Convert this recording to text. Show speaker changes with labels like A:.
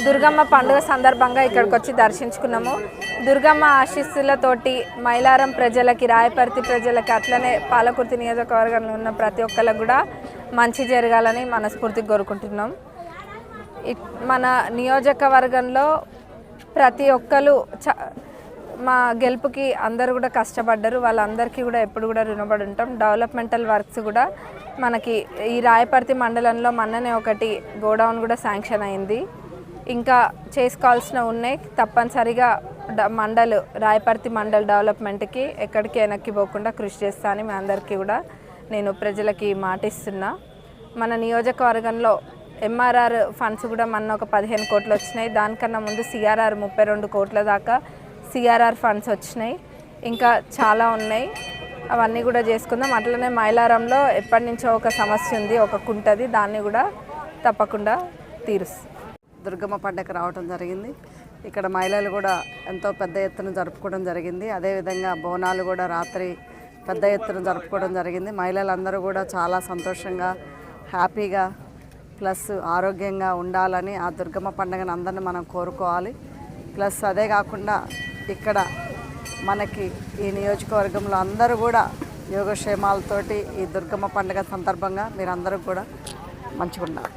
A: దుర్గమ్మ పండుగ సందర్భంగా ఇక్కడికి వచ్చి దర్శించుకున్నాము. దుర్గమ్మ ఆశీస్సులతోటి మైలారం ప్రజలకి, రాయపర్తి ప్రజలకి, అట్లనే పాలకుర్తి నియోజకవర్గంలో ఉన్న ప్రతి ఒక్కరికి కూడా మంచి జరగాలని మనస్ఫూర్తిగా కోరుకుంటున్నాం. మన నియోజకవర్గంలో ప్రతి ఒక్కరు మా గెలుపుకి అందరూ కూడా కష్టపడ్డారు. వాళ్ళందరికీ కూడా ఎప్పుడు కూడా రుణపడి ఉంటాం. డెవలప్మెంటల్ వర్క్స్ కూడా మనకి ఈ రాయపర్తి మండలంలో మొన్ననే ఒకటి గోడౌన్ కూడా శాంక్షన్ అయింది. ఇంకా చేసుకోవాల్సిన ఉన్నాయి. తప్పనిసరిగా రాయపర్తి మండల్ డెవలప్మెంట్కి ఎక్కడికి వెనక్కి పోకుండా కృషి చేస్తా అని మీ అందరికీ కూడా నేను ప్రజలకి మాటిస్తున్నా. మన నియోజకవర్గంలో ఎంఆర్ఆర్ ఫండ్స్ కూడా మొన్న ఒక 15 కోట్లు వచ్చినాయి. దానికన్నా ముందు సిఆర్ఆర్ 32 కోట్ల దాకా సిఆర్ఆర్ ఫండ్స్ వచ్చినాయి. ఇంకా చాలా ఉన్నాయి, అవన్నీ కూడా చేసుకుందాం. అట్లనే మైలారంలో ఎప్పటి నుంచో ఒక సమస్య ఉంది, ఒక కుంటది, దాన్ని కూడా తప్పకుండా తీరుస్తాం.
B: దుర్గమ్మ పండుగ రావడం జరిగింది. ఇక్కడ మహిళలు కూడా ఎంతో పెద్ద ఎత్తున జరుపుకోవడం జరిగింది. అదేవిధంగా బోనాలు కూడా రాత్రి పెద్ద ఎత్తున జరుపుకోవడం జరిగింది. మహిళలందరూ కూడా చాలా సంతోషంగా, హ్యాపీగా ప్లస్ ఆరోగ్యంగా ఉండాలని ఆ దుర్గమ్మ పండుగను అందరిని మనం కోరుకోవాలి. ప్లస్ అదే కాకుండా ఇక్కడ మనకి ఈ నియోజకవర్గంలో అందరూ కూడా యోగక్షేమాలతోటి ఈ దుర్గమ్మ పండుగ సందర్భంగా మీరందరూ కూడా మంచిగా ఉన్నారు.